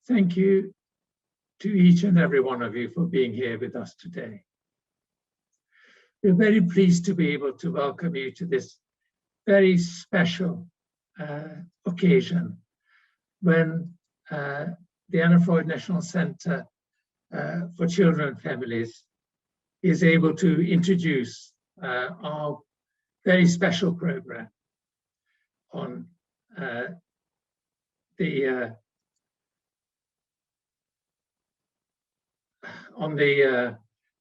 thank you to each and every one of you for being here with us today. We're very pleased to be able to welcome you to this very special occasion when the Anna Freud National Centre for Children and Families is able to introduce our very special program on the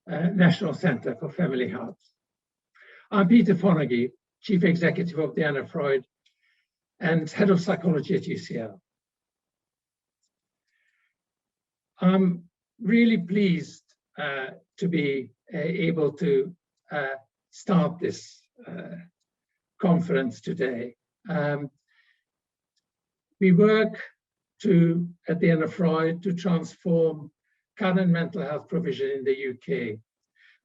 National Centre for Family Hubs. I'm Peter Fonagy, Chief Executive of the Anna Freud and Head of Psychology at UCL. I'm really pleased to be able to start this conference today. We work at the Anna Freud to transform current mental health provision in the UK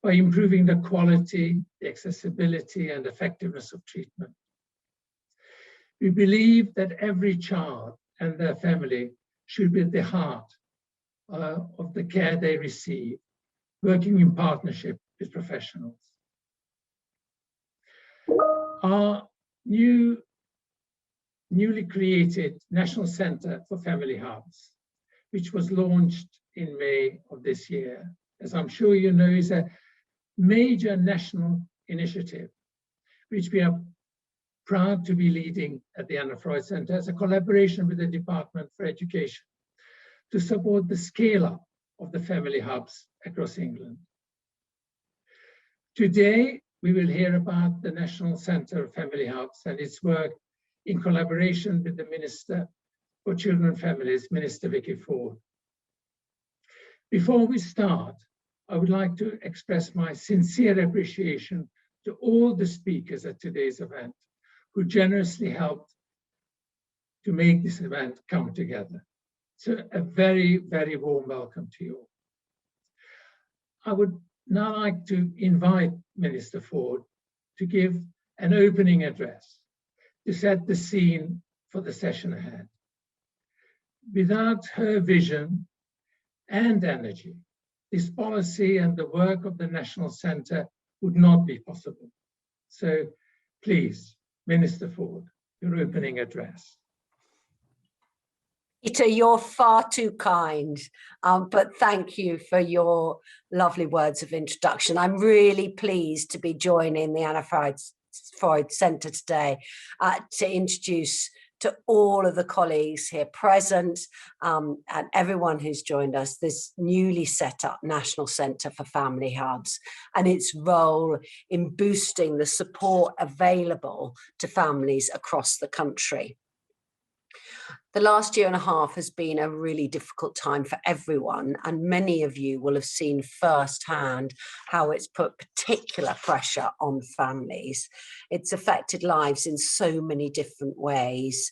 by improving the quality, the accessibility, and effectiveness of treatment. We believe that every child and their family should be at the heart of the care they receive, working in partnership with professionals. Our newly created National Centre for Family Hubs, which was launched in May of this year, as I'm sure you know, is a major national initiative, which we are proud to be leading at the Anna Freud Centre as a collaboration with the Department for Education to support the scale-up of the family hubs across England. Today, we will hear about the National Centre of Family Hubs and its work in collaboration with the Minister for Children and Families, Minister Vicky Ford. Before we start, I would like to express my sincere appreciation to all the speakers at today's event who generously helped to make this event come together. So a very, very warm welcome to you all. I would now like to invite Minister Ford to give an opening address to set the scene for the session ahead. Without her vision and energy, this policy and the work of the National Centre would not be possible. So please, Minister Ford, your opening address. Peter, you're far too kind, but thank you for your lovely words of introduction. I'm really pleased to be joining the Anna Freud Centre today to introduce to all of the colleagues here present and everyone who's joined us this newly set up National Centre for Family Hubs and its role in boosting the support available to families across the country. The last year and a half has been a really difficult time for everyone, and many of you will have seen firsthand how it's put particular pressure on families. It's affected lives in so many different ways,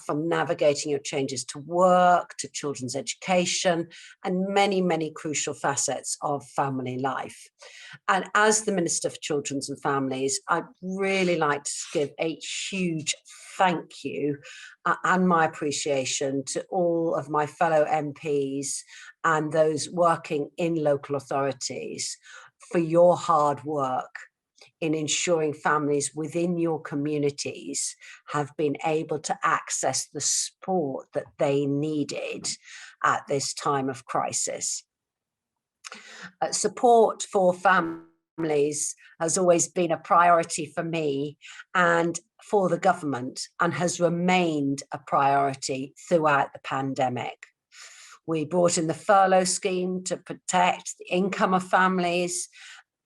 from navigating your changes to work, to children's education, and many, many crucial facets of family life. And as the Minister for Children and Families, I'd really like to give a huge thank you and my appreciation to all of my fellow MPs and those working in local authorities for your hard work in ensuring families within your communities have been able to access the support that they needed at this time of crisis. Support for families has always been a priority for me and for the government, and has remained a priority throughout the pandemic. We brought in the furlough scheme to protect the income of families.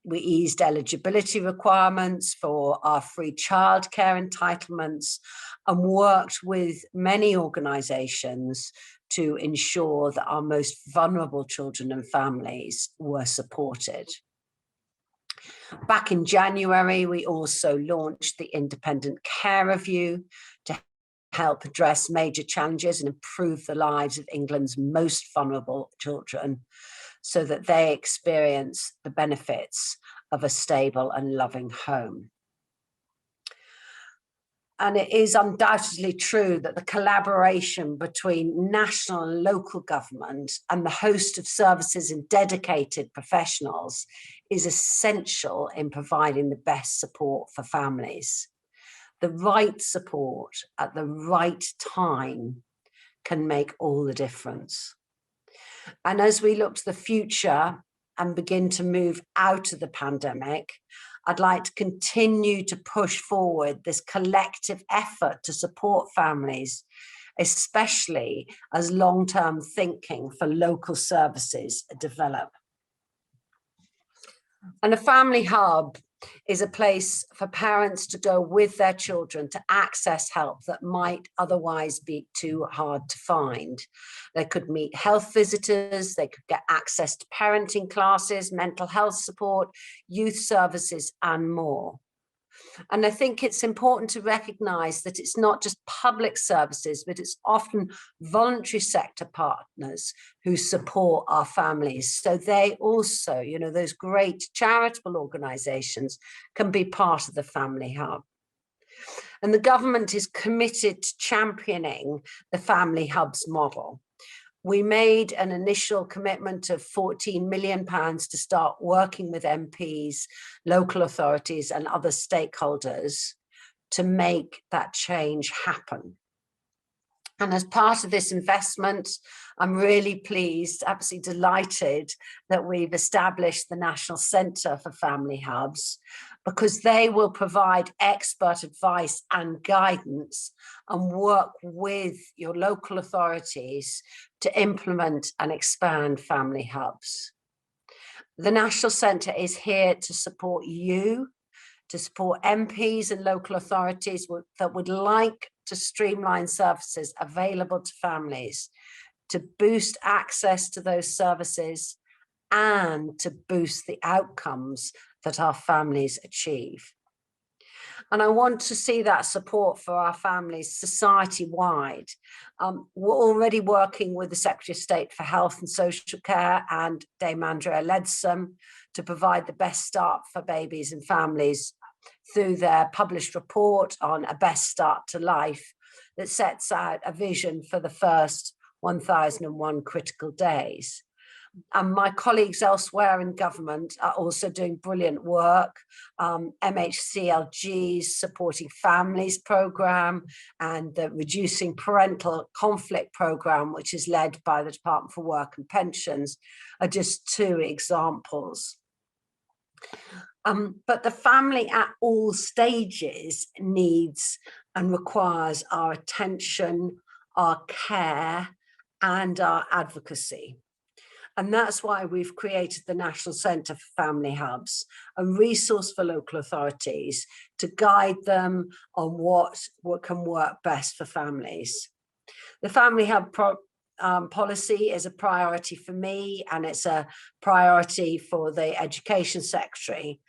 We eased eligibility requirements for our free childcare entitlements and worked with many organisations to ensure that our most vulnerable children and families were supported. Back in January, we also launched the Independent Care Review to help address major challenges and improve the lives of England's most vulnerable children so that they experience the benefits of a stable and loving home. And it is undoubtedly true that the collaboration between national and local government and the host of services and dedicated professionals is essential in providing the best support for families. The right support at the right time can make all the difference. And as we look to the future and begin to move out of the pandemic, I'd like to continue to push forward this collective effort to support families, especially as long-term thinking for local services develop. And a family hub is a place for parents to go with their children to access help that might otherwise be too hard to find. They could meet health visitors, they could get access to parenting classes, mental health support, youth services, and more. And I think it's important to recognise that it's not just public services, but it's often voluntary sector partners who support our families. So they also, you know, those great charitable organisations can be part of the family hub. And the government is committed to championing the family hubs model. We made an initial commitment of £14 million to start working with MPs, local authorities and other stakeholders to make that change happen. And as part of this investment, I'm really pleased, absolutely delighted that we've established the National Centre for Family Hubs, because they will provide expert advice and guidance and work with your local authorities to implement and expand family hubs. The National Centre is here to support you, to support MPs and local authorities that would like to streamline services available to families, to boost access to those services and to boost the outcomes that our families achieve. And I want to see that support for our families society-wide. We're already working with the Secretary of State for Health and Social Care and Dame Andrea Leadsom to provide the best start for babies and families through their published report on A Best Start to Life that sets out a vision for the first 1001 critical days. And my colleagues elsewhere in government are also doing brilliant work. MHCLG's Supporting Families programme and the Reducing Parental Conflict programme, which is led by the Department for Work and Pensions, are just two examples. But the family at all stages needs and requires our attention, our care, and our advocacy. And that's why we've created the National Centre for Family Hubs, a resource for local authorities to guide them on what can work best for families. The Family Hub policy is a priority for me, and it's a priority for the Education Secretary.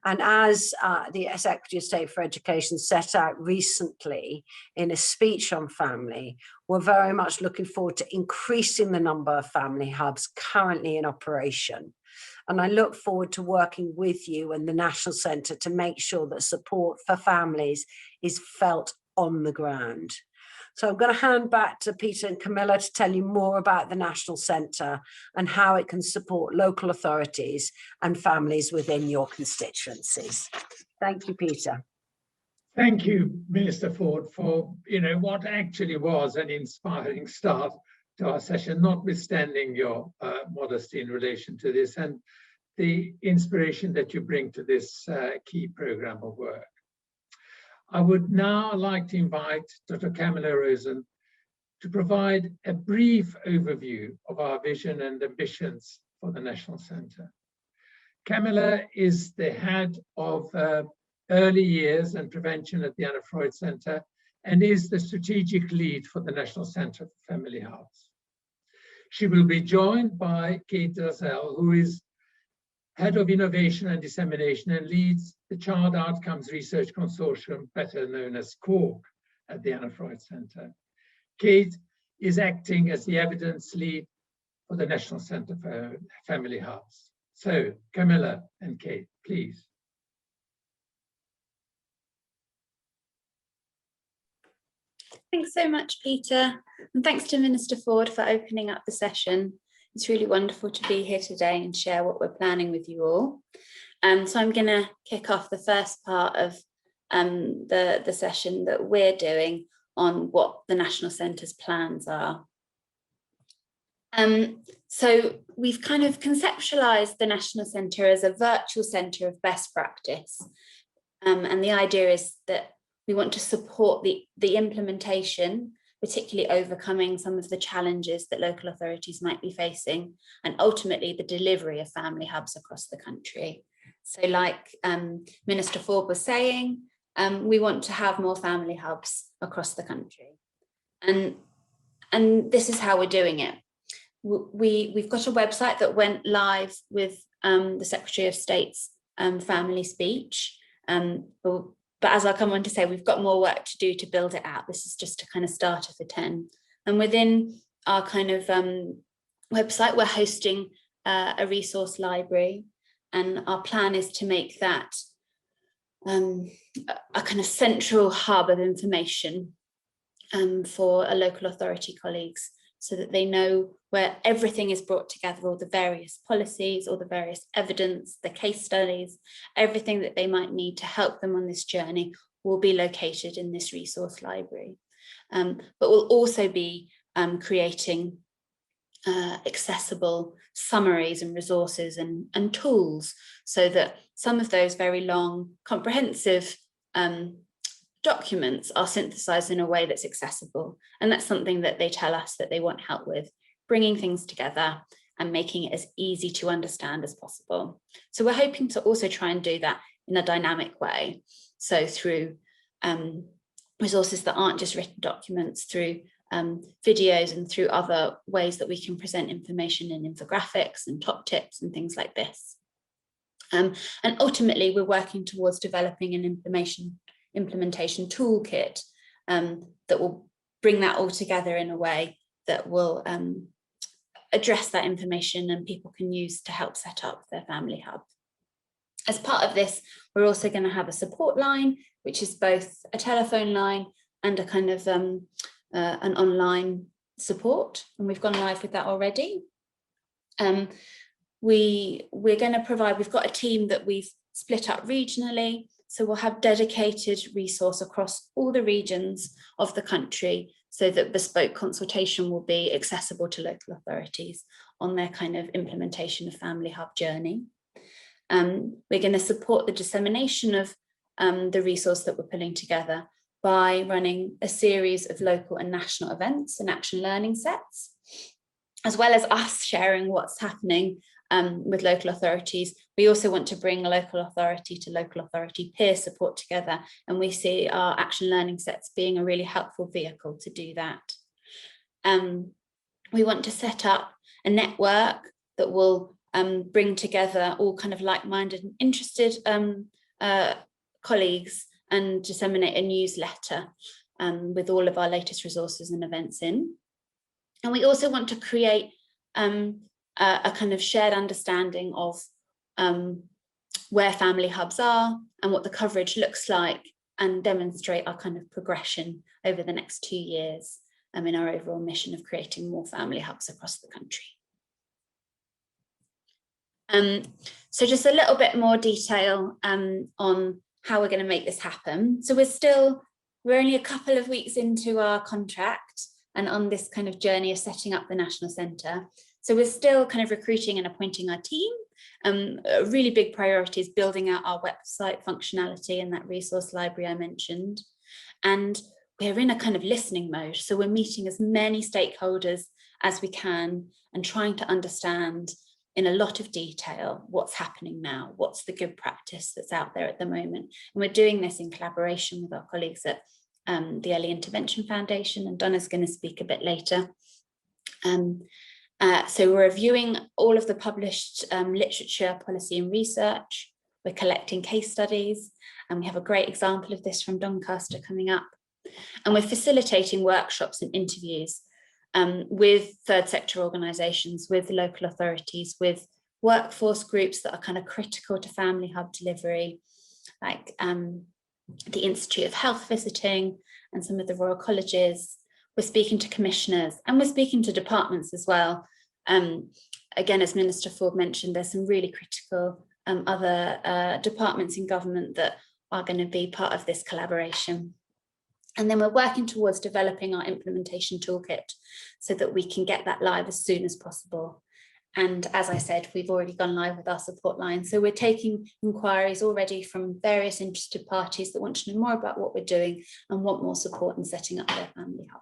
And as the Secretary of State for Education set out recently in a speech on family, we're very much looking forward to increasing the number of family hubs currently in operation. And I look forward to working with you and the National Centre to make sure that support for families is felt on the ground. So I'm going to hand back to Peter and Camilla to tell you more about the National Centre and how it can support local authorities and families within your constituencies. Thank you, Peter. Thank you, Minister Ford, for what actually was an inspiring start to our session, notwithstanding your modesty in relation to this and the inspiration that you bring to this key programme of work. I would now like to invite Dr. Camilla Rosen to provide a brief overview of our vision and ambitions for the National Centre. Camilla is the head of early years and prevention at the Anna Freud Centre and is the strategic lead for the National Centre for Family Hubs. She will be joined by Kate Dalzell, who is Head of Innovation and Dissemination and leads the Child Outcomes Research Consortium, better known as CORC, at the Anna Freud Centre. Kate is acting as the evidence lead for the National Centre for Family Hubs. So, Camilla and Kate, please. Thanks so much, Peter. And thanks to Minister Ford for opening up the session. It's really wonderful to be here today and share what we're planning with you all. So I'm going to kick off the first part of the session that we're doing on what the National Centre's plans are. So we've kind of conceptualised the National Centre as a virtual centre of best practice. And the idea is that we want to support the implementation, particularly overcoming some of the challenges that local authorities might be facing, and ultimately the delivery of family hubs across the country. So like Minister Ford was saying, we want to have more family hubs across the country. And this is how we're doing it. We've got a website that went live with the Secretary of State's family speech. But as I'll come on to say, we've got more work to do to build it out. This is just a kind of starter for 10. And within our kind of website, we're hosting a resource library. And our plan is to make that a kind of central hub of information for our local authority colleagues, so that they know where everything is brought together, all the various policies, all the various evidence, the case studies, everything that they might need to help them on this journey will be located in this resource library. But we'll also be creating accessible summaries and resources and tools, so that some of those very long, comprehensive documents are synthesized in a way that's accessible. And that's something that they tell us that they want help with, bringing things together and making it as easy to understand as possible. So we're hoping to also try and do that in a dynamic way. So through resources that aren't just written documents, through videos and through other ways that we can present information in infographics and top tips and things like this. And ultimately, we're working towards developing an implementation toolkit that will bring that all together in a way that will address that information and people can use to help set up their family hub. As part of this, we're also going to have a support line, which is both a telephone line and a kind of an online support, and we've gone live with that already. We're going to provide, we've got a team that we've split up regionally, so we'll have dedicated resource across all the regions of the country, so that bespoke consultation will be accessible to local authorities on their kind of implementation of family hub journey. We're going to support the dissemination of the resource that we're pulling together by running a series of local and national events and action learning sets, as well as us sharing what's happening with local authorities. We also want to bring local authority to local authority peer support together, and we see our action learning sets being a really helpful vehicle to do that. We want to set up a network that will bring together all kind of like-minded and interested colleagues and disseminate a newsletter with all of our latest resources and events in. And we also want to create a kind of shared understanding of where family hubs are and what the coverage looks like, and demonstrate our kind of progression over the next 2 years in our overall mission of creating more family hubs across the country. So just a little bit more detail on how we're going to make this happen. So we're only a couple of weeks into our contract and on this kind of journey of setting up the National Centre. So we're still kind of recruiting and appointing our team. A really big priority is building out our website functionality and that resource library I mentioned. And we're in a kind of listening mode. So we're meeting as many stakeholders as we can and trying to understand in a lot of detail what's happening now, what's the good practice that's out there at the moment. And we're doing this in collaboration with our colleagues at the Early Intervention Foundation, and Donna's going to speak a bit later. So we're reviewing all of the published literature, policy and research. We're collecting case studies, and we have a great example of this from Doncaster coming up. And we're facilitating workshops and interviews with third sector organisations, with local authorities, with workforce groups that are kind of critical to family hub delivery, like the Institute of Health visiting and some of the Royal Colleges. We're speaking to commissioners and we're speaking to departments as well. Again, as Minister Ford mentioned, there's some really critical other departments in government that are going to be part of this collaboration. And then we're working towards developing our implementation toolkit so that we can get that live as soon as possible. And as I said, we've already gone live with our support line. So we're taking inquiries already from various interested parties that want to know more about what we're doing and want more support in setting up their family hub.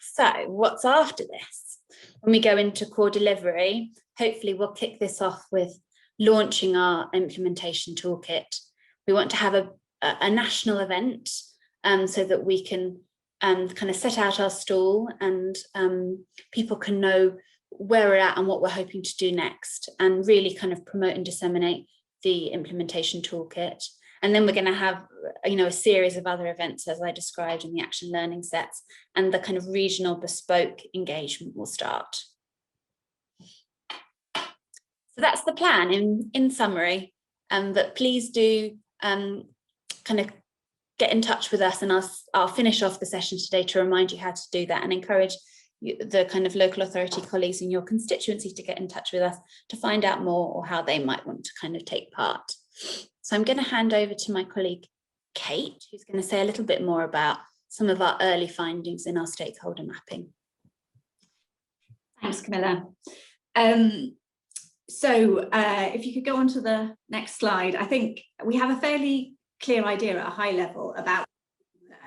So what's after this? When we go into core delivery, hopefully we'll kick this off with launching our implementation toolkit. We want to have a national event so that we can kind of set out our stall and people can know where we're at and what we're hoping to do next, and really kind of promote and disseminate the implementation toolkit. And then we're going to have, you know, a series of other events as I described in the action learning sets, and the kind of regional bespoke engagement will start. So that's the plan in summary, but please do kind of get in touch with us, and I'll finish off the session today to remind you how to do that and encourage the kind of local authority colleagues in your constituency to get in touch with us to find out more or how they might want to kind of take part. So I'm going to hand over to my colleague Kate, who's going to say a little bit more about some of our early findings in our stakeholder mapping. Thanks, Camilla. If you could go on to the next slide, I think we have a fairly clear idea at a high level about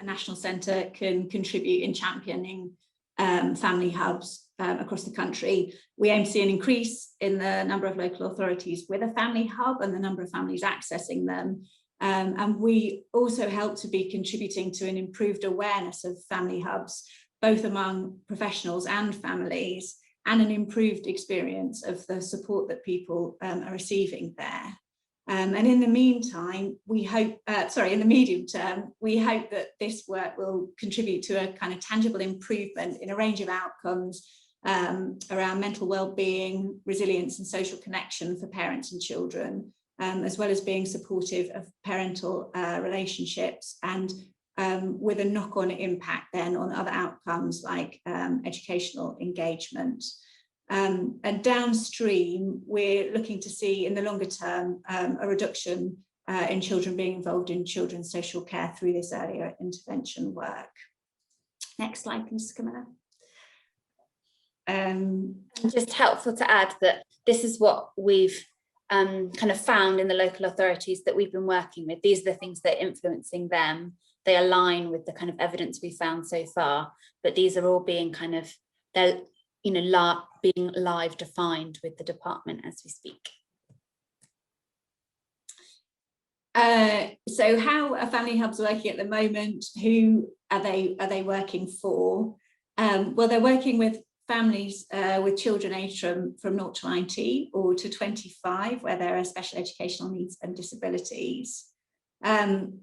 a national centre can contribute in championing family hubs across the country. We aim to see an increase in the number of local authorities with a family hub and the number of families accessing them. And we also help to be contributing to an improved awareness of family hubs, both among professionals and families, and an improved experience of the support that people are receiving there. And in the meantime, we hope, in the medium term, we hope that this work will contribute to a kind of tangible improvement in a range of outcomes around mental well-being, resilience and social connection for parents and children, as well as being supportive of parental relationships, and with a knock-on impact then on other outcomes like educational engagement. And downstream, we're looking to see in the longer term a reduction in children being involved in children's social care through this earlier intervention work. Next slide, please, Camilla. Just helpful to add that this is what we've kind of found in the local authorities that we've been working with. These are the things that are influencing them. They align with the kind of evidence we found so far, but these are all being kind of, they're, you know, being live defined with the department as we speak. So how are family hubs working at the moment? Who are they working for? Well, they're working with families with children aged from 0 to 19 or to 25, where there are special educational needs and disabilities. And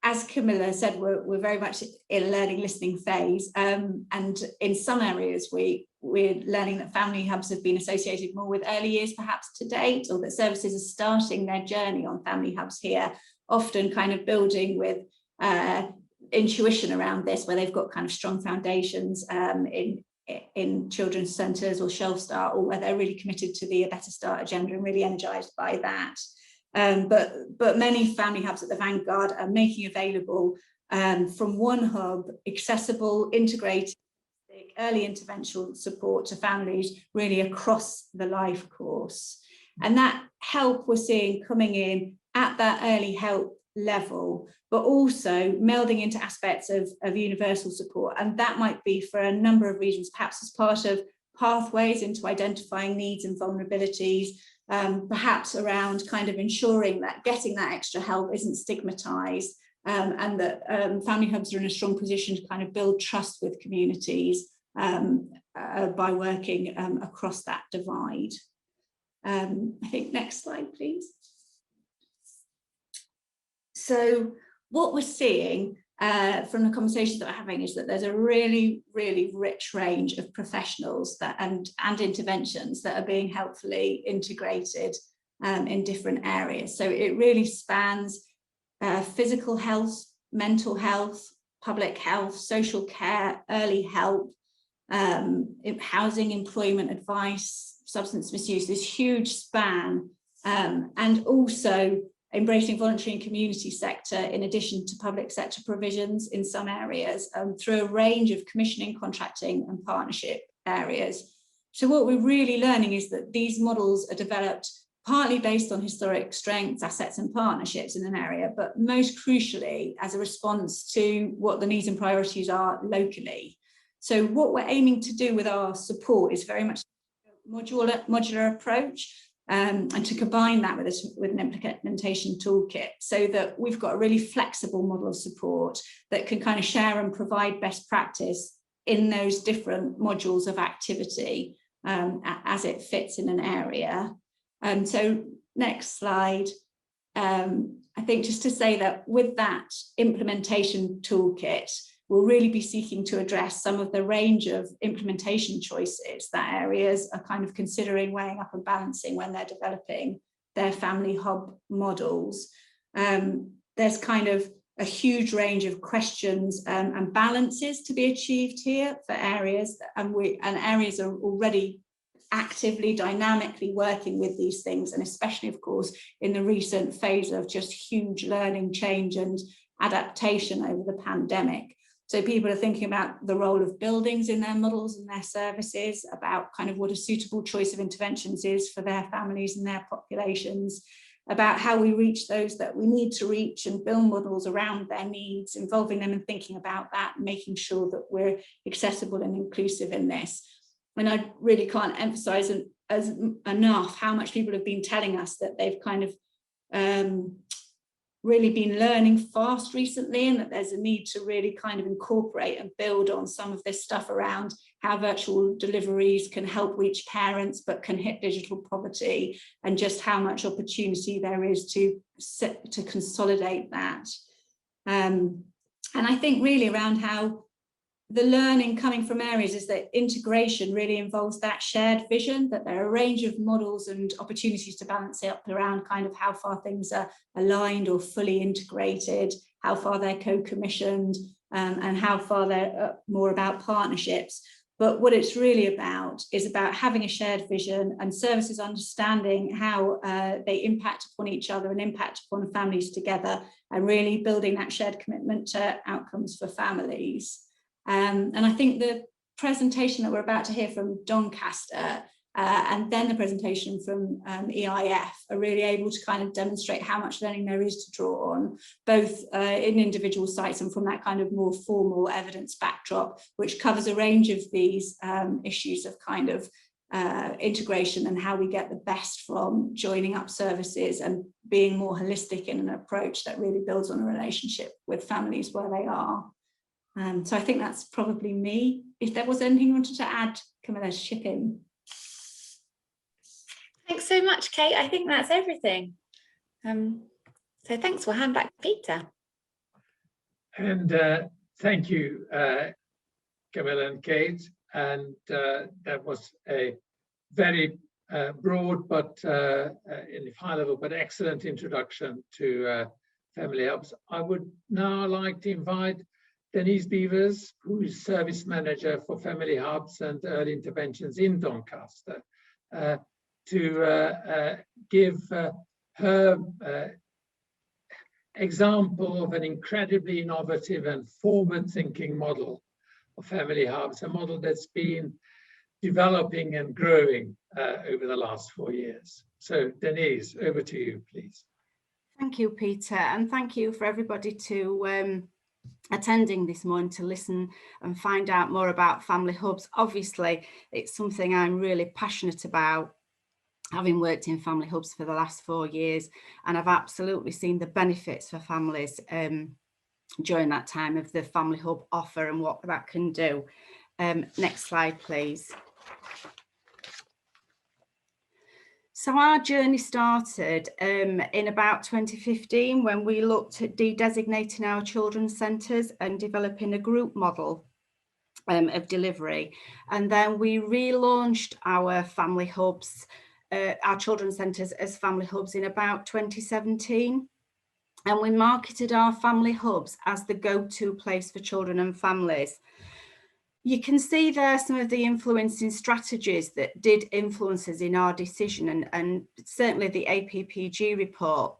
as Camilla said, we're very much in a learning listening phase, and in some areas we're learning that family hubs have been associated more with early years perhaps to date, or that services are starting their journey on family hubs here, often kind of building with intuition around this, where they've got kind of strong foundations in children's centres or Shelf Start, or where they're really committed to the A Better Start agenda and really energised by that. But many family hubs at the vanguard are making available from one hub accessible, integrated, early intervention support to families really across the life course. And that help we're seeing coming in at that early help level, but also melding into aspects of universal support. And that might be for a number of reasons, perhaps as part of pathways into identifying needs and vulnerabilities, perhaps around kind of ensuring that getting that extra help isn't stigmatized, and that family hubs are in a strong position to kind of build trust with communities by working across that divide. I think next slide, please. So what we're seeing from the conversations that we're having is that there's a really, really rich range of professionals that and interventions that are being helpfully integrated in different areas. So it really spans physical health, mental health, public health, social care, early help, housing, employment advice, substance misuse, this huge span, and also embracing voluntary and community sector in addition to public sector provisions in some areas, through a range of commissioning, contracting and partnership areas. So what we're really learning is that these models are developed partly based on historic strengths, assets and partnerships in an area, but most crucially as a response to what the needs and priorities are locally. So what we're aiming to do with our support is very much a modular approach, and to combine that with an implementation toolkit, so that we've got a really flexible model of support that can kind of share and provide best practice in those different modules of activity as it fits in an area. So next slide. I think just to say that with that implementation toolkit, we'll really be seeking to address some of the range of implementation choices that areas are kind of considering, weighing up and balancing when they're developing their family hub models. There's kind of a huge range of questions and balances to be achieved here for areas, and areas are already actively, dynamically working with these things, and especially, of course, in the recent phase of just huge learning, change and adaptation over the pandemic. So people are thinking about the role of buildings in their models and their services, about kind of what a suitable choice of interventions is for their families and their populations, about how we reach those that we need to reach and build models around their needs, involving them and thinking about that, making sure that we're accessible and inclusive in this. And I really can't emphasize enough how much people have been telling us that they've kind of really been learning fast recently, and that there's a need to really kind of incorporate and build on some of this stuff around how virtual deliveries can help reach parents but can hit digital poverty, and just how much opportunity there is to consolidate that. And I think really around how the learning coming from areas is that integration really involves that shared vision, that there are a range of models and opportunities to balance it up around kind of how far things are aligned or fully integrated, how far they're co-commissioned, and how far they're more about partnerships. But what it's really about is about having a shared vision and services understanding how they impact upon each other and impact upon families together, and really building that shared commitment to outcomes for families. And I think the presentation that we're about to hear from Doncaster and then the presentation from EIF are really able to kind of demonstrate how much learning there is to draw on, both in individual sites and from that kind of more formal evidence backdrop, which covers a range of these issues of kind of integration and how we get the best from joining up services and being more holistic in an approach that really builds on a relationship with families where they are. So I think that's probably me. If there was anything you wanted to add, Camilla, chip in. Thanks so much, Kate. I think that's everything. So thanks. We'll hand back to Peter. And thank you, Camilla and Kate. And that was a very broad but in high level, but excellent introduction to family hubs. I would now like to invite Denise Beavers, who is Service Manager for Family Hubs and Early Interventions in Doncaster, to give her example of an incredibly innovative and forward-thinking model of family hubs, a model that's been developing and growing over the last 4 years. So Denise, over to you, please. Thank you, Peter, and thank you for everybody to attending this morning to listen and find out more about family hubs. Obviously, it's something I'm really passionate about, having worked in family hubs for the last 4 years, and I've absolutely seen the benefits for families during that time of the family hub offer and what that can do. Next slide, please. So our journey started in about 2015 when we looked at de-designating our children's centres and developing a group model of delivery. And then we relaunched our family hubs our children's centres as family hubs in about 2017. And we marketed our family hubs as the go-to place for children and families. You can see there some of the influencing strategies that did influence us in our decision, and certainly the APPG report,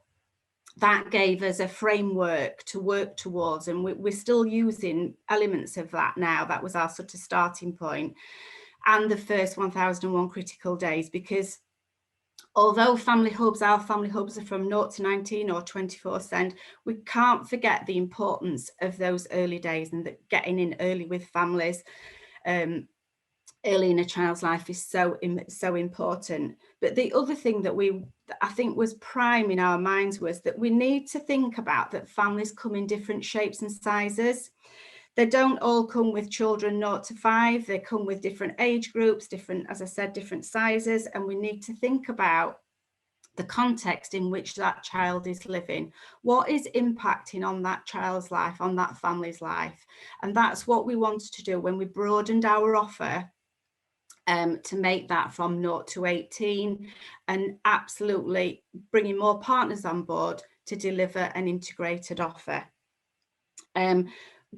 that gave us a framework to work towards, and we're still using elements of that now. That was our sort of starting point, and the first 1001 critical days, because although our family hubs are from 0 to 19 or 24/7, we can't forget the importance of those early days, and that getting in early with families early in a child's life is so important. But the other thing that I think was prime in our minds was that we need to think about that families come in different shapes and sizes. They don't all come with children 0 to 5, they come with different age groups, different, as I said, different sizes, and we need to think about the context in which that child is living. What is impacting on that child's life, on that family's life? And that's what we wanted to do when we broadened our offer to make that from 0 to 18, and absolutely bringing more partners on board to deliver an integrated offer.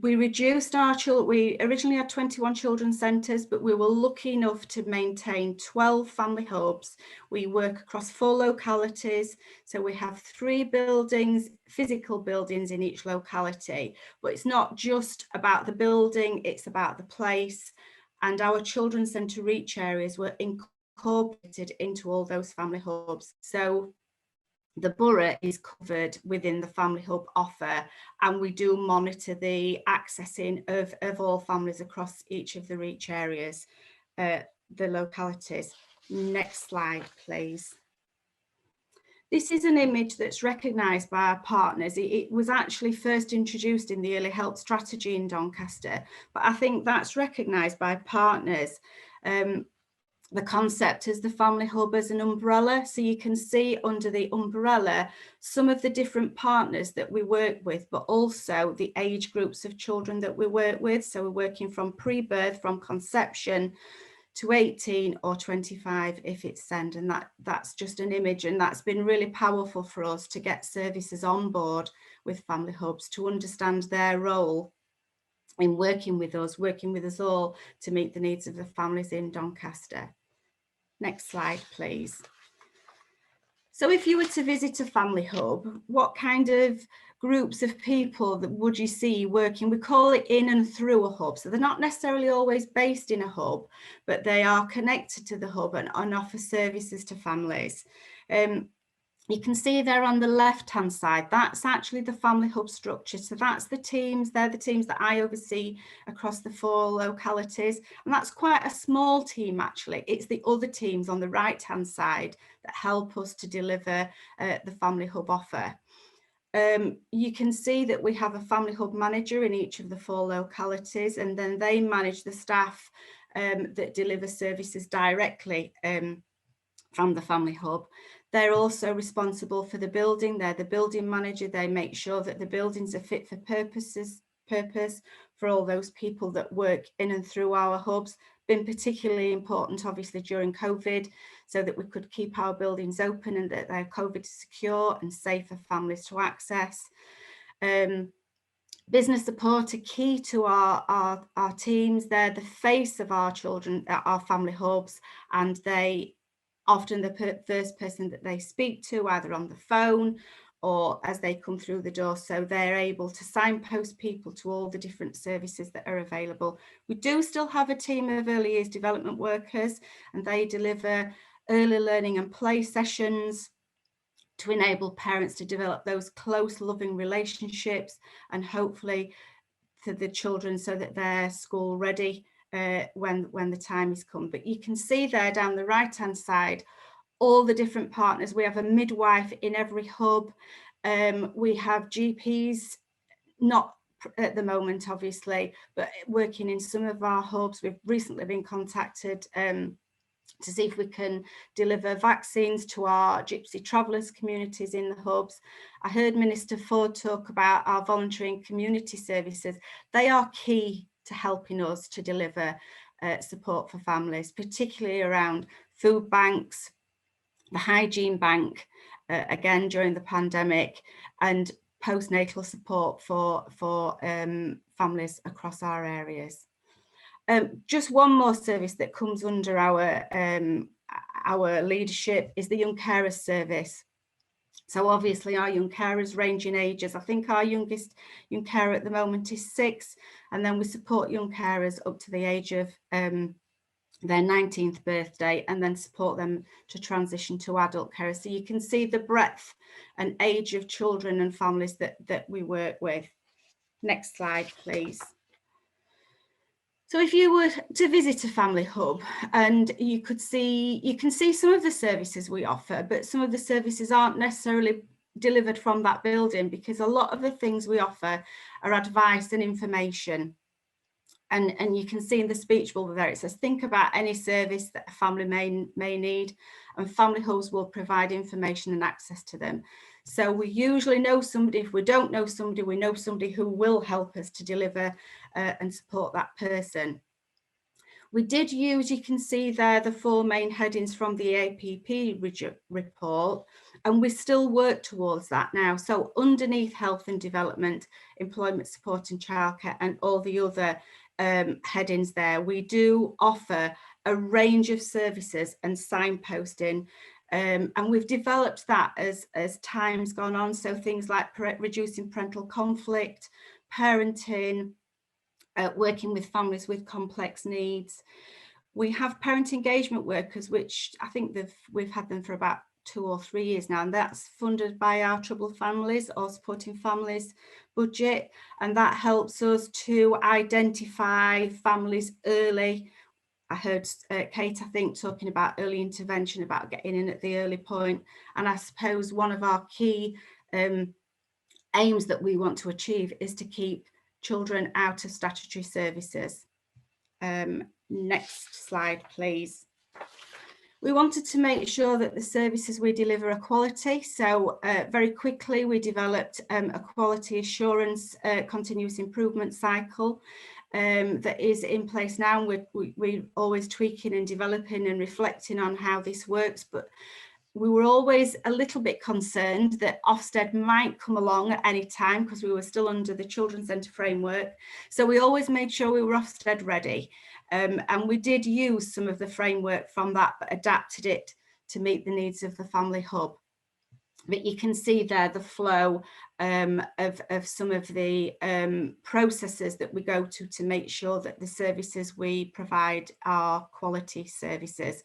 We reduced our children. We originally had 21 children's centres, but we were lucky enough to maintain 12 family hubs. We work across 4 localities, so we have 3 buildings, physical buildings in each locality. But it's not just about the building, it's about the place. And our children's centre reach areas were incorporated into all those family hubs. So the borough is covered within the family hub offer, and we do monitor the accessing of all families across each of the reach areas, the localities. Next slide, please. This is an image that's recognised by our partners. It was actually first introduced in the early help strategy in Doncaster, but I think that's recognised by partners. The concept is the family hub as an umbrella. So you can see under the umbrella some of the different partners that we work with, but also the age groups of children that we work with. So we're working from pre-birth, from conception to 18 or 25 if it's SEND, and that's just an image, and that's been really powerful for us to get services on board with family hubs to understand their role in working with us all to meet the needs of the families in Doncaster. Next slide, please. So if you were to visit a family hub, what kind of groups of people that would you see working? We call it in and through a hub. So they're not necessarily always based in a hub, but they are connected to the hub and offer services to families. You can see there on the left-hand side, that's actually the family hub structure. So that's the teams, they're the teams that I oversee across the 4 localities. And that's quite a small team, actually. It's the other teams on the right-hand side that help us to deliver the family hub offer. You can see that we have a family hub manager in each of the 4 localities, and then they manage the staff that deliver services directly from the family hub. They're also responsible for the building. They're the building manager. They make sure that the buildings are fit for purpose for all those people that work in and through our hubs. Been particularly important, obviously, during COVID, so that we could keep our buildings open and that they're COVID secure and safe for families to access. Business support are key to our teams. They're the face of our children, our family hubs, and they often the first person that they speak to, either on the phone or as they come through the door, so they're able to signpost people to all the different services that are available. We do still have a team of early years development workers, and they deliver early learning and play sessions to enable parents to develop those close, loving relationships, and hopefully for the children so that they're school ready when the time has come. But you can see there down the right hand side all the different partners. We have a midwife in every hub. We have GPs, not at the moment obviously, but working in some of our hubs. We've recently been contacted to see if we can deliver vaccines to our Gypsy Travellers communities in the hubs. I heard Minister Ford talk about our voluntary and community services. They are key to helping us to deliver support for families, particularly around food banks, the hygiene bank, again during the pandemic, and postnatal support for families across our areas. Just one more service that comes under our leadership is the Young Carers Service. So obviously our young carers range in ages. I think our youngest young carer at the moment is 6, and then we support young carers up to the age of their 19th birthday, and then support them to transition to adult care. So you can see the breadth and age of children and families that we work with. Next slide, please. So if you were to visit a family hub, and you can see some of the services we offer, but some of the services aren't necessarily delivered from that building, because a lot of the things we offer are advice and information. And you can see in the speech bubble there, it says, think about any service that a family may need, and family hubs will provide information and access to them. So we usually know somebody. If we don't know somebody, we know somebody who will help us to deliver and support that person. We did use, you can see there, the 4 main headings from the APP report, and we still work towards that now. So underneath health and development, employment support and childcare, and all the other headings there, we do offer a range of services and signposting, and we've developed that as time's gone on. So things like reducing parental conflict, parenting, working with families with complex needs. We have parent engagement workers, which I think we've had them for about 2 or 3 years now, and that's funded by our Troubled Families or Supporting Families budget, and that helps us to identify families early. I heard Kate, I think, talking about early intervention, about getting in at the early point, and I suppose one of our key aims that we want to achieve is to keep children out of statutory services. Next slide, please. We wanted to make sure that the services we deliver are quality. So very quickly, we developed a quality assurance continuous improvement cycle that is in place now. We're always tweaking and developing and reflecting on how this works, but we were always a little bit concerned that Ofsted might come along at any time, because we were still under the Children's Centre framework. So we always made sure we were Ofsted ready. And we did use some of the framework from that, but adapted it to meet the needs of the family hub. But you can see there the flow of some of the processes that we go to make sure that the services we provide are quality services.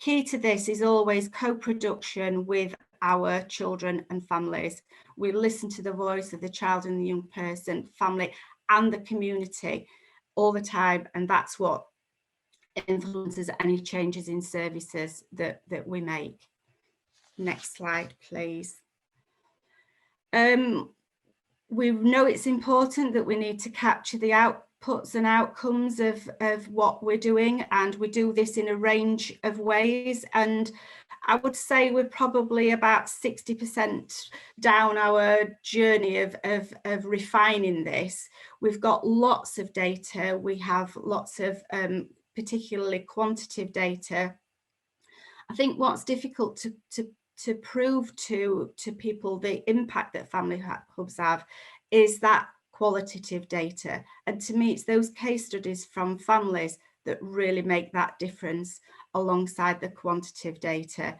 Key to this is always co-production with our children and families. We listen to the voice of the child and the young person, family, and the community all the time, and that's what influences any changes in services that we make. Next slide, please. We know it's important that we need to capture the outputs and outcomes of what we're doing, and we do this in a range of ways, and I would say we're probably about 60% down our journey of refining this. We've got lots of data. We have lots of particularly quantitative data. I think what's difficult to prove to people the impact that family hubs have is that qualitative data, and to me it's those case studies from families that really make that difference alongside the quantitative data.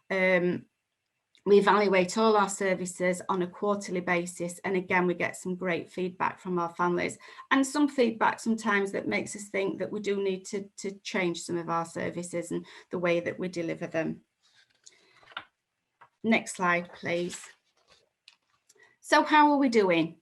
We evaluate all our services on a quarterly basis, and again we get some great feedback from our families, and some feedback sometimes that makes us think that we do need to change some of our services and the way that we deliver them. Next slide, please. So how are we doing?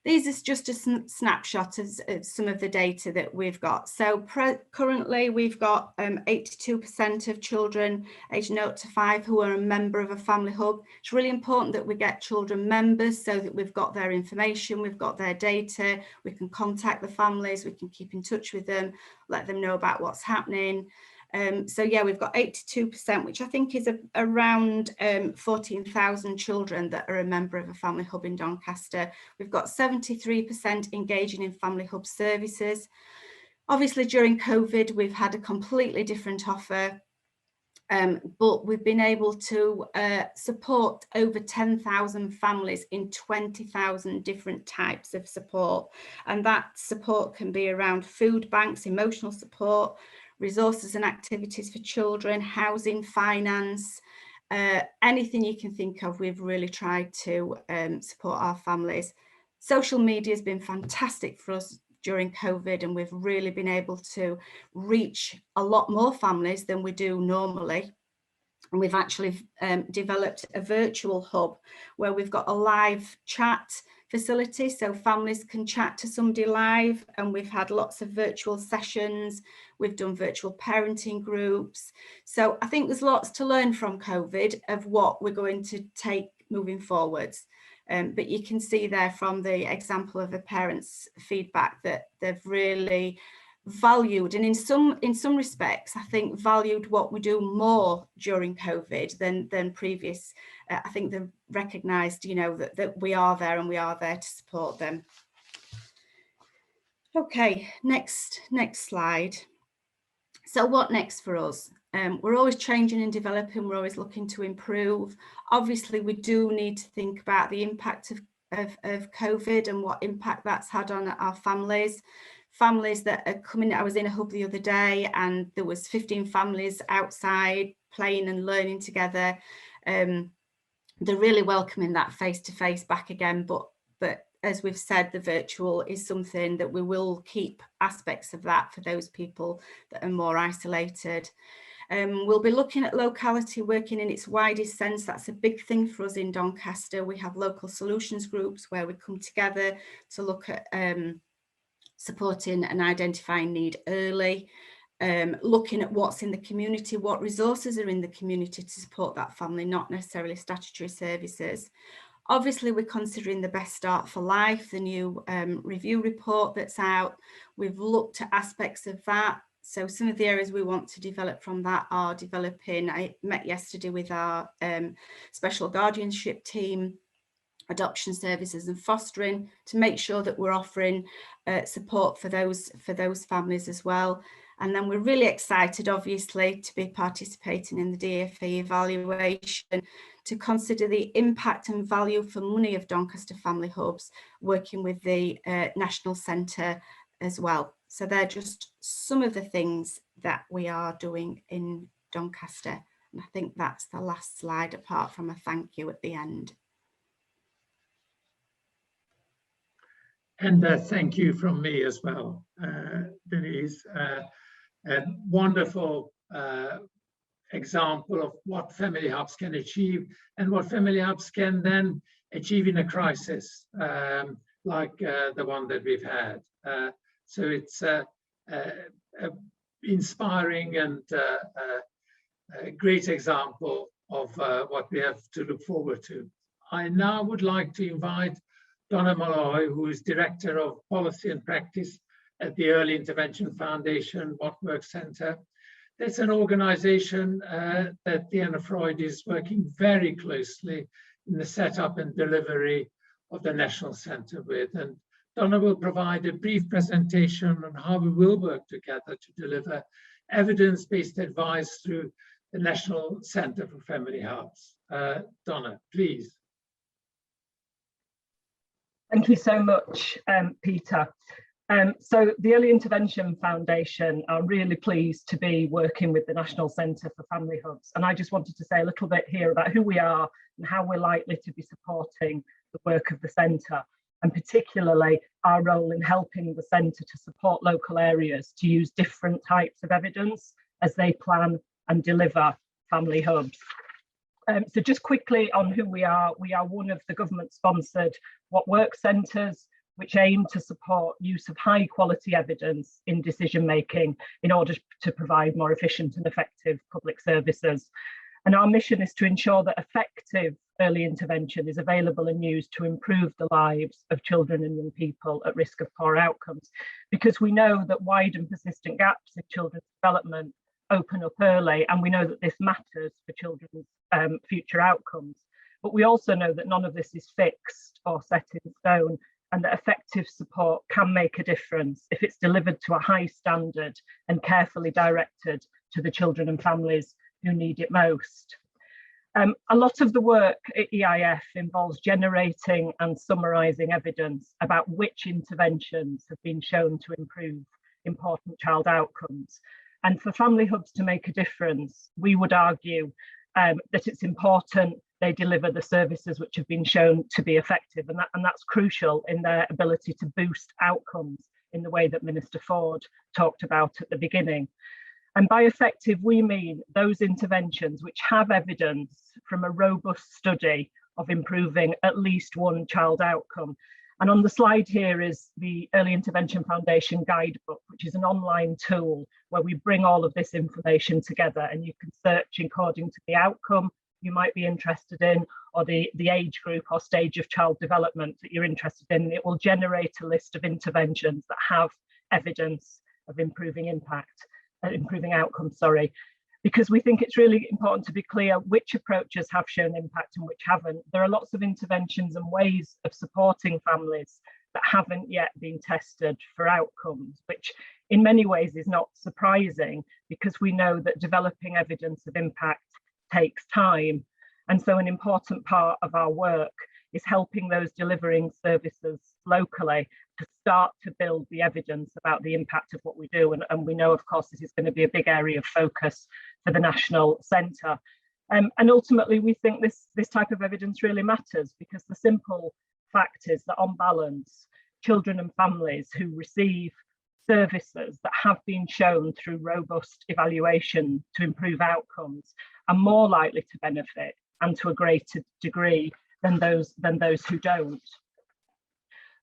These is just a snapshot of some of the data that we've got. So currently we've got 82% of children aged 0 to 5 who are a member of a family hub. It's really important that we get children members so that we've got their information, we've got their data, we can contact the families, we can keep in touch with them, let them know about what's happening. So yeah, we've got 82%, which I think is around 14,000 children that are a member of a family hub in Doncaster. We've got 73% engaging in family hub services. Obviously during COVID, we've had a completely different offer. but we've been able to support over 10,000 families in 20,000 different types of support. And that support can be around food banks, emotional support, resources and activities for children, housing, finance, anything you can think of. We've really tried to support our families. Social media has been fantastic for us during COVID, and we've really been able to reach a lot more families than we do normally. And we've actually developed a virtual hub where we've got a live chat facility, so families can chat to somebody live, and we've had lots of virtual sessions. We've done virtual parenting groups. So I think there's lots to learn from COVID of what we're going to take moving forwards. But you can see there from the example of the parents' feedback that they've really valued, and in some respects I think valued what we do more during COVID than previous. I think they've recognised, you know, that we are there and we are there to support them. Okay, next slide. So what next for us? We're always changing and developing, we're always looking to improve. Obviously we do need to think about the impact of COVID and what impact that's had on our families that are coming. I was in a hub the other day and there was 15 families outside playing and learning together. They're really welcoming that face-to-face back again, but as we've said, the virtual is something that we will keep aspects of that for those people that are more isolated. We'll be looking at locality working in its widest sense. That's a big thing for us in Doncaster. We have local solutions groups where we come together to look at supporting and identifying need early, looking at what's in the community, what resources are in the community to support that family, not necessarily statutory services. Obviously, we're considering the Best Start for Life, the new review report that's out. We've looked at aspects of that. So some of the areas we want to develop from that are developing. I met yesterday with our special guardianship team, adoption services and fostering, to make sure that we're offering support for those families as well. And then we're really excited, obviously, to be participating in the DFE evaluation, to consider the impact and value for money of Doncaster Family Hubs, working with the National Centre as well. So they're just some of the things that we are doing in Doncaster. And I think that's the last slide, apart from a thank you at the end. And thank you from me as well, Denise. A wonderful example of what family hubs can achieve and what family hubs can then achieve in a crisis like the one that we've had. So it's inspiring and a great example of what we have to look forward to. I now would like to invite Donna Malloy, who is Director of Policy and Practice at the Early Intervention Foundation, What Works Centre. That's an organization that the Anna Freud is working very closely in the setup and delivery of the National Centre with. And Donna will provide a brief presentation on how we will work together to deliver evidence-based advice through the National Centre for Family Hubs. Donna, please. Thank you so much, Peter. So the Early Intervention Foundation are really pleased to be working with the National Centre for Family Hubs. And I just wanted to say a little bit here about who we are and how we're likely to be supporting the work of the centre, and particularly our role in helping the centre to support local areas to use different types of evidence as they plan and deliver family hubs. So just quickly on who we are one of the government-sponsored What Works centres, which aim to support use of high quality evidence in decision making in order to provide more efficient and effective public services. And our mission is to ensure that effective early intervention is available and used to improve the lives of children and young people at risk of poor outcomes, because we know that wide and persistent gaps in children's development open up early, and we know that this matters for children's future outcomes. But we also know that none of this is fixed or set in stone, and that effective support can make a difference if it's delivered to a high standard and carefully directed to the children and families who need it most. A lot of the work at EIF involves generating and summarising evidence about which interventions have been shown to improve important child outcomes. And for family hubs to make a difference, we would argue that it's important they deliver the services which have been shown to be effective, and that's crucial in their ability to boost outcomes in the way that Minister Ford talked about at the beginning. And by effective, we mean those interventions which have evidence from a robust study of improving at least one child outcome. And on the slide here is the Early Intervention Foundation Guidebook, which is an online tool where we bring all of this information together, and you can search according to the outcome you might be interested in, or the age group or stage of child development that you're interested in. It will generate a list of interventions that have evidence of improving outcomes, because we think it's really important to be clear which approaches have shown impact and which haven't. There are lots of interventions and ways of supporting families that haven't yet been tested for outcomes, which in many ways is not surprising, because we know that developing evidence of impact takes time. And so an important part of our work is helping those delivering services locally to start to build the evidence about the impact of what we do. And we know, of course, this is going to be a big area of focus for the National Centre. And ultimately, we think this type of evidence really matters, because the simple fact is that on balance, children and families who receive services that have been shown through robust evaluation to improve outcomes are more likely to benefit, and to a greater degree than those who don't.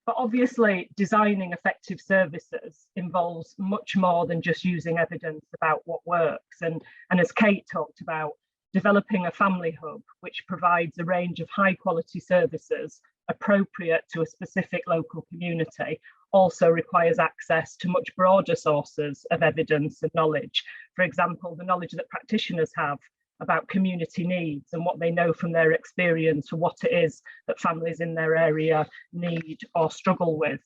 But obviously, designing effective services involves much more than just using evidence about what works. And as Kate talked about, developing a family hub which provides a range of high quality services appropriate to a specific local community also requires access to much broader sources of evidence and knowledge. For example, the knowledge that practitioners have about community needs and what they know from their experience of what it is that families in their area need or struggle with.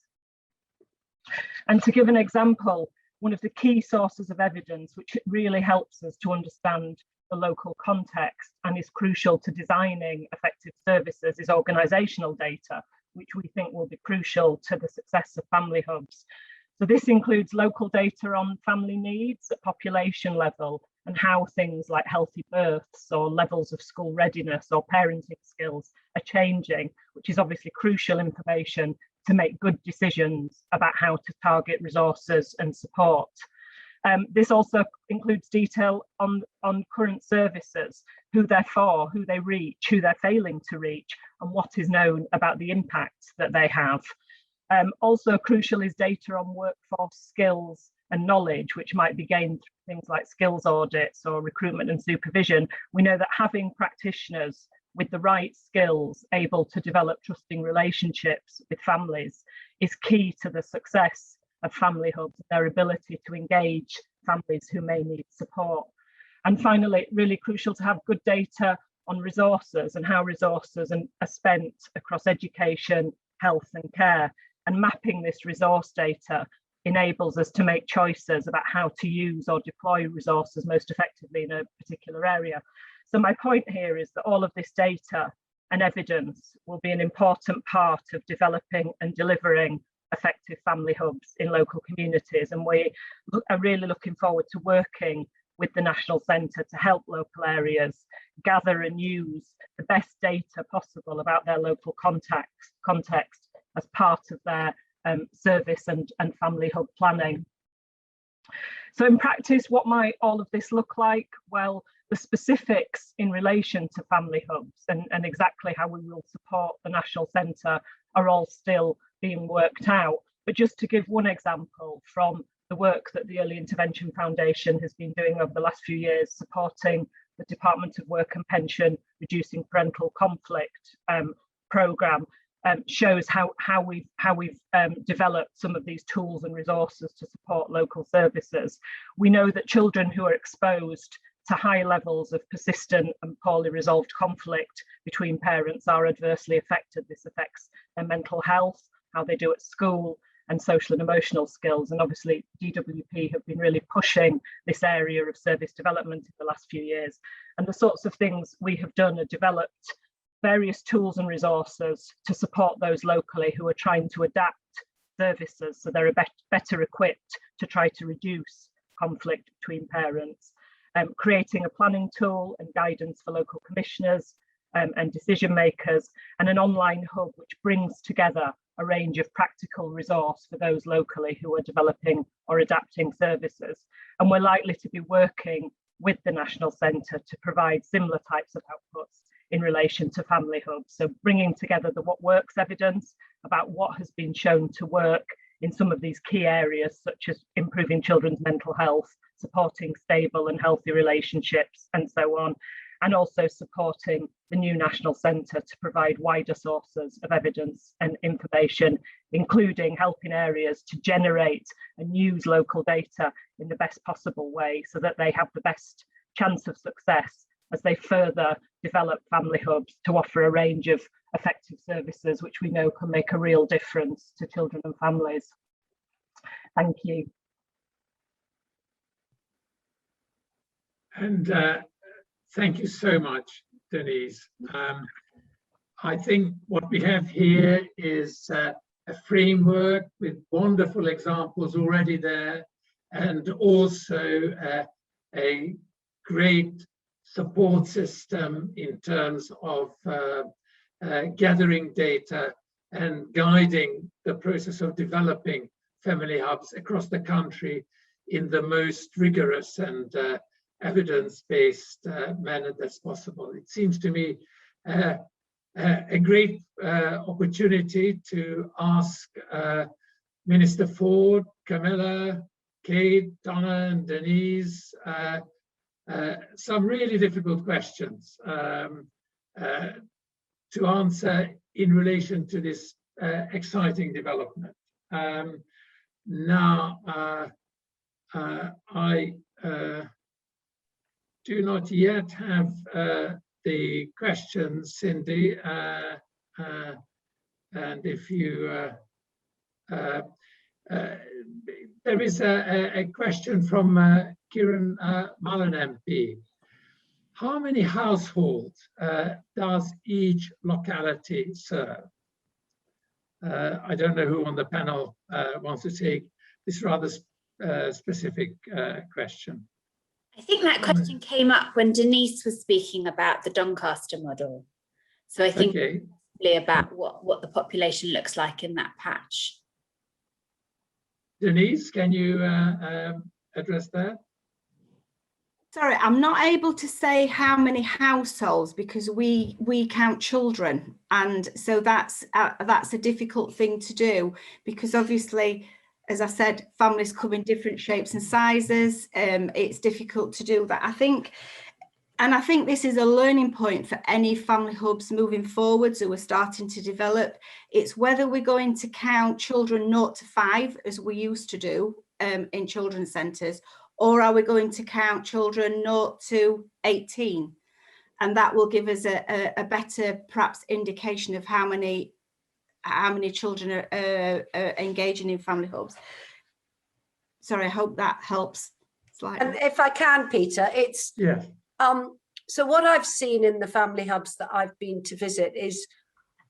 And to give an example, one of the key sources of evidence which really helps us to understand the local context and is crucial to designing effective services is organisational data, which we think will be crucial to the success of family hubs. So this includes local data on family needs at population level, and how things like healthy births or levels of school readiness or parenting skills are changing, which is obviously crucial information to make good decisions about how to target resources and support. This also includes detail on current services, who they're for, who they reach, who they're failing to reach, and what is known about the impact that they have. Also crucial is data on workforce skills and knowledge, which might be gained through things like skills audits or recruitment and supervision. We know that having practitioners with the right skills able to develop trusting relationships with families is key to the success of family hubs, their ability to engage families who may need support. And finally, really crucial to have good data on resources and how resources are spent across education, health and care. And mapping this resource data enables us to make choices about how to use or deploy resources most effectively in a particular area. So my point here is that all of this data and evidence will be an important part of developing and delivering effective family hubs in local communities. And we are really looking forward to working with the National Centre to help local areas gather and use the best data possible about their local context as part of their service and family hub planning. So in practice, what might all of this look like? Well, the specifics in relation to family hubs and exactly how we will support the National Centre are all still being worked out. But just to give one example from the work that the Early Intervention Foundation has been doing over the last few years, supporting the Department of Work and Pension Reducing Parental Conflict programme, shows how we've developed some of these tools and resources to support local services. We know that children who are exposed to high levels of persistent and poorly resolved conflict between parents are adversely affected. This affects their mental health, how they do at school, and social and emotional skills. And obviously DWP have been really pushing this area of service development in the last few years. And the sorts of things we have done are developed various tools and resources to support those locally who are trying to adapt services so they're better equipped to try to reduce conflict between parents. Creating a planning tool and guidance for local commissioners and decision makers, and an online hub which brings together a range of practical resource for those locally who are developing or adapting services. And we're likely to be working with the National Centre to provide similar types of outputs in relation to family hubs. So bringing together the what works evidence about what has been shown to work in some of these key areas, such as improving children's mental health, supporting stable and healthy relationships, and so on, and also supporting the new National Centre to provide wider sources of evidence and information, including helping areas to generate and use local data in the best possible way so that they have the best chance of success as they further develop family hubs to offer a range of effective services which we know can make a real difference to children and families. Thank you. And thank you so much, Denise. I think what we have here is a framework with wonderful examples already there, and also a great support system in terms of gathering data and guiding the process of developing family hubs across the country in the most rigorous and evidence-based manner that's possible. It seems to me a great opportunity to ask Minister Ford, Camilla, Kate, Donna and Denise some really difficult questions to answer in relation to this exciting development. Now, I do not yet have the questions, Cindy, and if you there is a question from Kieran Mullen MP. How many households does each locality serve? I don't know who on the panel wants to take this rather specific question. I think that question came up when Denise was speaking about the Doncaster model. So I think probably about what the population looks like in that patch. Denise, can you address that? Sorry, I'm not able to say how many households because we count children, and so that's a difficult thing to do because obviously, as I said, families come in different shapes and sizes. It's difficult to do that. I think this is a learning point for any family hubs moving forwards who are starting to develop. It's whether we're going to count children 0 to 5 as we used to do in children's centres, or are we going to count children 0 to 18? And that will give us a better perhaps indication of how many children are engaging in family hubs. Sorry, I hope that helps slightly. And if I can, Peter, it's so what I've seen in the family hubs that I've been to visit is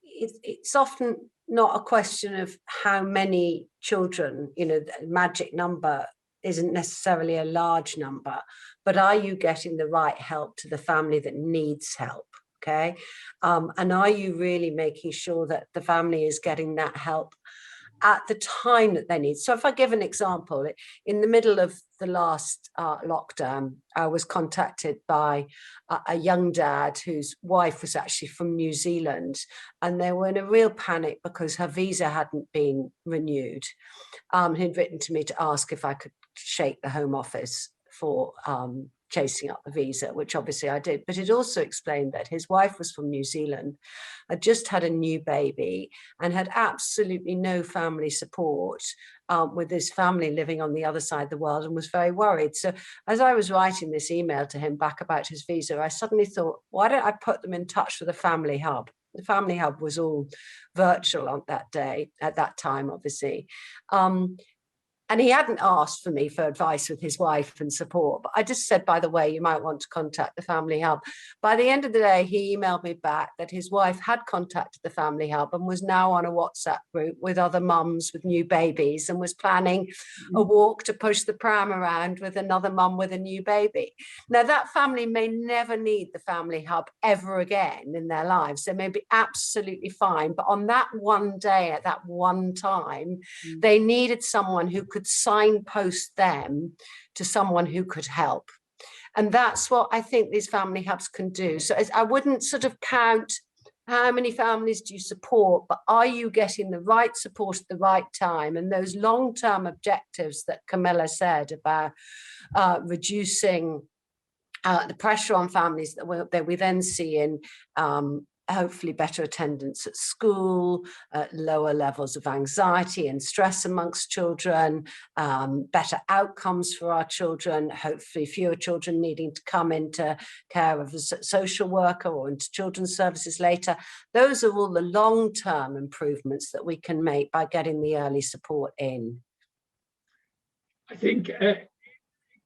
it's often not a question of how many children, you know, the magic number isn't necessarily a large number, but are you getting the right help to the family that needs help? Okay. And are you really making sure that the family is getting that help at the time that they need? So if I give an example, in the middle of the last lockdown, I was contacted by a young dad whose wife was actually from New Zealand, and they were in a real panic because her visa hadn't been renewed. He'd written to me to ask if I could shake the Home Office for chasing up the visa, which obviously I did. But it also explained that his wife was from New Zealand, had just had a new baby and had absolutely no family support with his family living on the other side of the world, and was very worried. So as I was writing this email to him back about his visa, I suddenly thought, why don't I put them in touch with a family hub? The Family Hub was all virtual on that day, at that time, obviously. And he hadn't asked for me for advice with his wife and support, but I just said, by the way, you might want to contact the Family Hub. By the end of the day, he emailed me back that his wife had contacted the Family Hub and was now on a WhatsApp group with other mums with new babies and was planning a walk to push the pram around with another mum with a new baby. Now, that family may never need the Family Hub ever again in their lives. They may be absolutely fine, but on that one day, at that one time, they needed someone who could signpost them to someone who could help. And that's what I think these family hubs can do. So I wouldn't sort of count how many families do you support, but are you getting the right support at the right time? And those long-term objectives that Camilla said about reducing the pressure on families that we then see in hopefully better attendance at school, lower levels of anxiety and stress amongst children, better outcomes for our children, hopefully fewer children needing to come into care of a social worker or into children's services later. Those are all the long-term improvements that we can make by getting the early support in. I think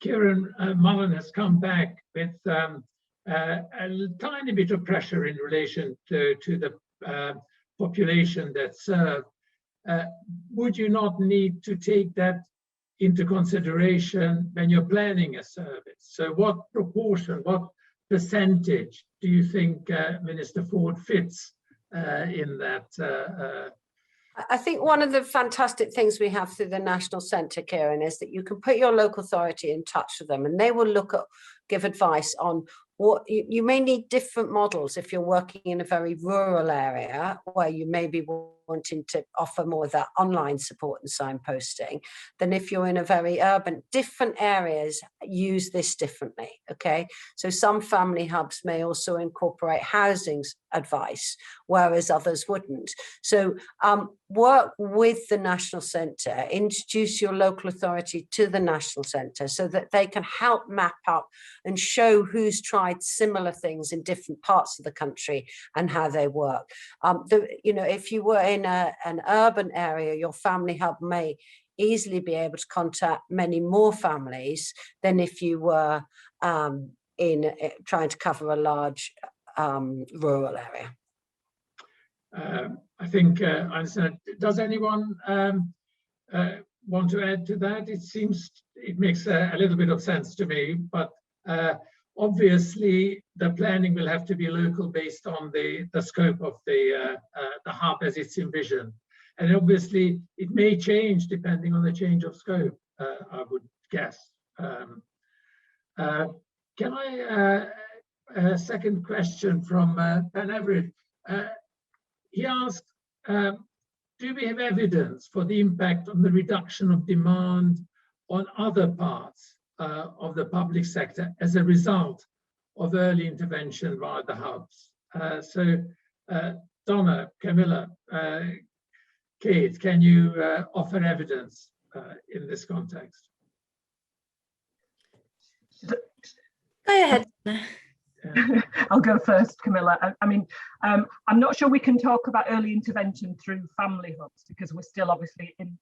Kieran Mullen has come back with a tiny bit of pressure in relation to the population that's served. Would you not need to take that into consideration when you're planning a service? So what proportion, what percentage do you think Minister Ford fits in that? I think one of the fantastic things we have through the National Centre, Kieran, is that you can put your local authority in touch with them and they will give advice on what you may need. Different models if you're working in a very rural area where you may be wanting to offer more of that online support and signposting than if you're in a very urban. Different areas use this differently. Okay, so some family hubs may also incorporate housing advice, whereas others wouldn't. So work with the National Centre, introduce your local authority to the National Centre so that they can help map up and show who's tried similar things in different parts of the country and how they work. If you were in an urban area, your family hub may easily be able to contact many more families than if you were trying to cover a large rural area. I think I understand. Does anyone want to add to that? It makes a little bit of sense to me, but obviously the planning will have to be local based on the scope of the hub as it's envisioned. And obviously it may change depending on the change of scope, I would guess. Can I, a second question from Ben Everett. He asked, do we have evidence for the impact on the reduction of demand on other parts of the public sector as a result of early intervention via the hubs? Donna, Camilla, Kate, can you offer evidence in this context? Go ahead. I'll go first, Camilla. I'm not sure we can talk about early intervention through family hubs because we're still obviously in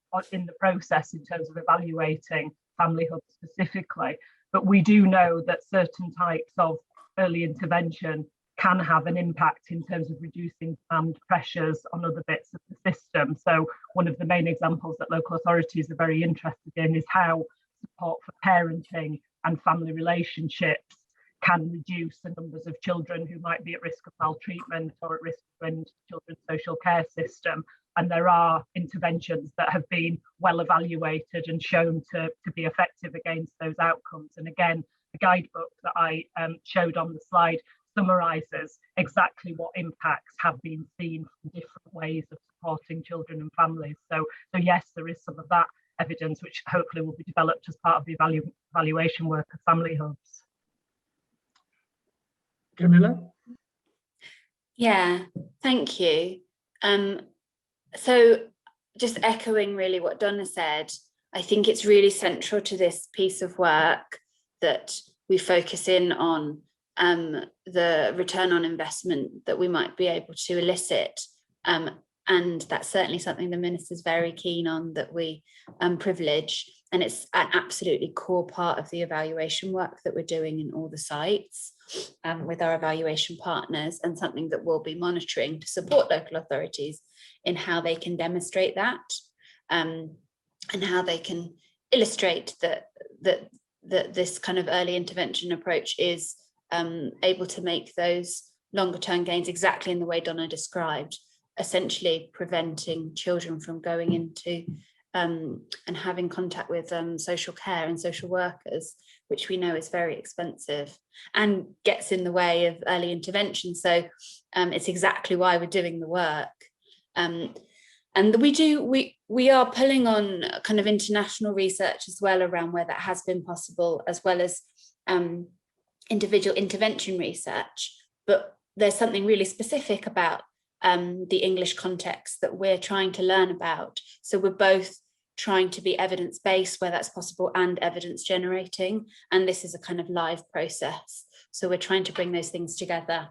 the process in terms of evaluating family hubs specifically. But we do know that certain types of early intervention can have an impact in terms of reducing demand pressures on other bits of the system. So one of the main examples that local authorities are very interested in is how support for parenting and family relationships can reduce the numbers of children who might be at risk of maltreatment or at risk of going into children's social care system. And there are interventions that have been well evaluated and shown to be effective against those outcomes. And again, the guidebook that I showed on the slide summarises exactly what impacts have been seen from different ways of supporting children and families. So yes, there is some of that evidence which hopefully will be developed as part of the evaluation work of family hubs. Camilla? Yeah, thank you. So just echoing really what Donna said, I think it's really central to this piece of work that we focus in on the return on investment that we might be able to elicit. And that's certainly something the Minister's very keen on, that we privilege. And it's an absolutely core part of the evaluation work that we're doing in all the sites with our evaluation partners, and something that we'll be monitoring to support local authorities in how they can demonstrate that, and how they can illustrate that this kind of early intervention approach is able to make those longer term gains exactly in the way Donna described, essentially preventing children from going into and having contact with social care and social workers, which we know is very expensive and gets in the way of early intervention. So it's exactly why we're doing the work. And we are pulling on kind of international research as well around where that has been possible, as well as individual intervention research. But there's something really specific about the English context that we're trying to learn about. So we're both trying to be evidence-based where that's possible and evidence generating. And this is a kind of live process. So we're trying to bring those things together,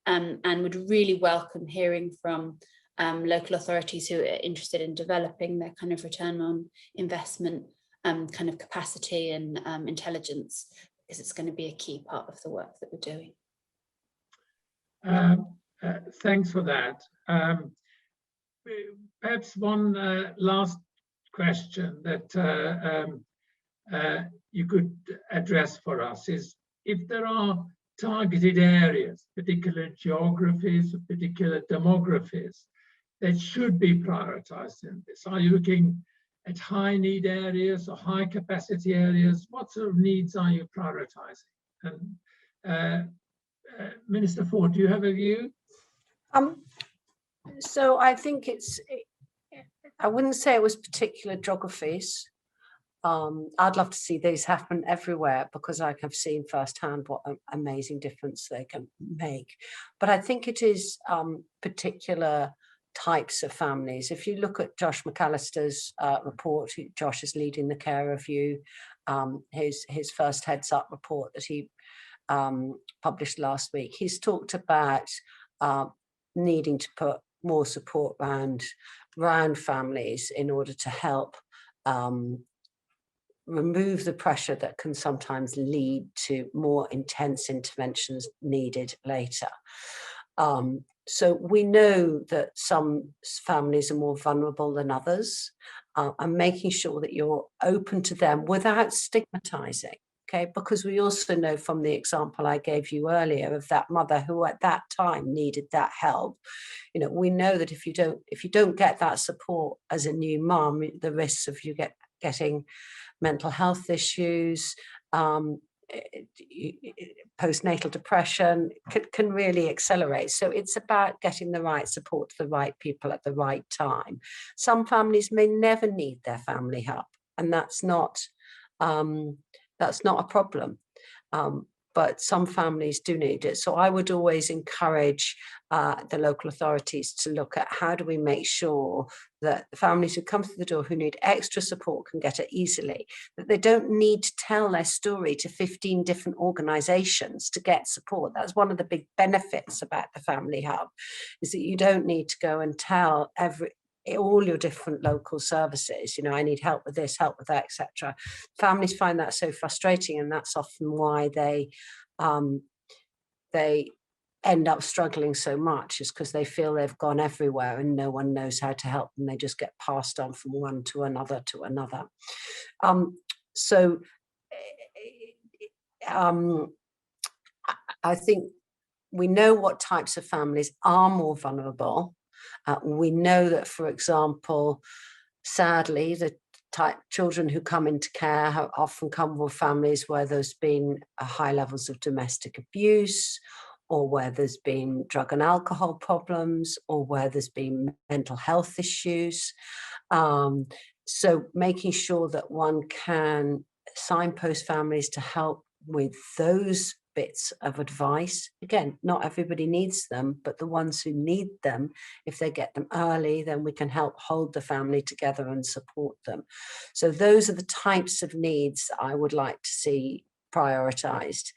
and would really welcome hearing from local authorities who are interested in developing their kind of return on investment kind of capacity and intelligence, because it's going to be a key part of the work that we're doing. Thanks for that. Perhaps one last question that you could address for us is, if there are targeted areas, particular geographies, or particular demographies that should be prioritized in this, are you looking at high need areas or high capacity areas? What sort of needs are you prioritizing? And Minister Ford, do you have a view? So I think I wouldn't say it was particular geographies. I'd love to see these happen everywhere, because I have seen firsthand what an amazing difference they can make. But I think it is particular types of families. If you look at Josh McAllister's report, Josh is leading the care review, his first heads up report that he published last week, he's talked about needing to put more support around families in order to help remove the pressure that can sometimes lead to more intense interventions needed later. So we know that some families are more vulnerable than others, and making sure that you're open to them without stigmatizing. Okay, because we also know from the example I gave you earlier of that mother who at that time needed that help, you know, we know that if you don't get that support as a new mum, the risks of you getting mental health issues, postnatal depression can really accelerate. So it's about getting the right support to the right people at the right time. Some families may never need their family hub, and that's not a problem, but some families do need it. So I would always encourage the local authorities to look at, how do we make sure that the families who come through the door who need extra support can get it easily, that they don't need to tell their story to 15 different organisations to get support. That's one of the big benefits about the Family Hub, is that you don't need to go and tell all your different local services, you know, I need help with this, help with that, etc. Families find that so frustrating, and that's often why they end up struggling so much, is because they feel they've gone everywhere and no one knows how to help them. They just get passed on from one to another to another. I think we know what types of families are more vulnerable. We know that, for example, sadly, the type children who come into care have often come from families where there's been high levels of domestic abuse, or where there's been drug and alcohol problems, or where there's been mental health issues. So making sure that one can signpost families to help with those bits of advice. Again, not everybody needs them, but the ones who need them, if they get them early, then we can help hold the family together and support them. So those are the types of needs I would like to see prioritised.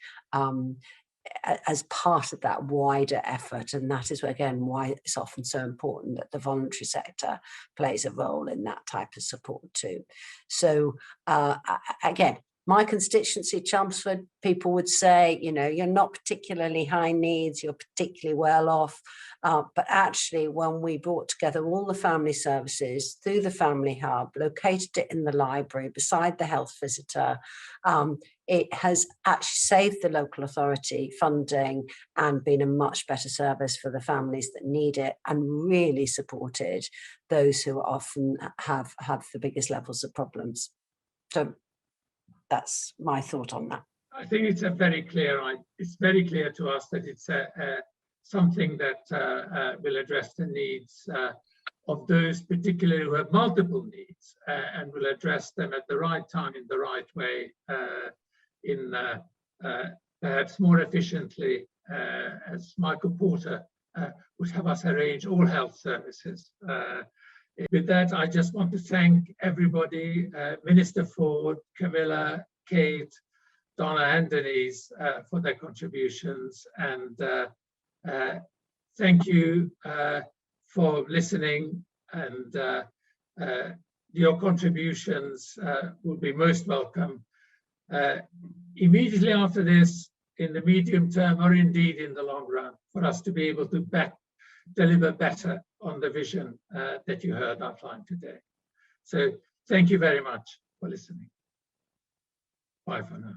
as part of that wider effort. And that is, again, why it's often so important that the voluntary sector plays a role in that type of support too. So again, my constituency, Chelmsford, people would say, you know, you're not particularly high needs, you're particularly well off. But actually, when we brought together all the family services through the Family Hub, located it in the library beside the health visitor, it has actually saved the local authority funding and been a much better service for the families that need it, and really supported those who often have the biggest levels of problems. So that's my thought on that. I think it's very clear to us that it's something that will address the needs of those particularly who have multiple needs, and will address them at the right time in the right way, perhaps more efficiently, as Michael Porter would have us arrange all health services. With that, I just want to thank everybody, Minister Ford, Camilla, Kate, Donna and Denise for their contributions, and thank you for listening, and your contributions will be most welcome. Immediately after this, in the medium term, or indeed in the long run, for us to be able to deliver better on the vision that you heard outlined today. So thank you very much for listening. Bye for now.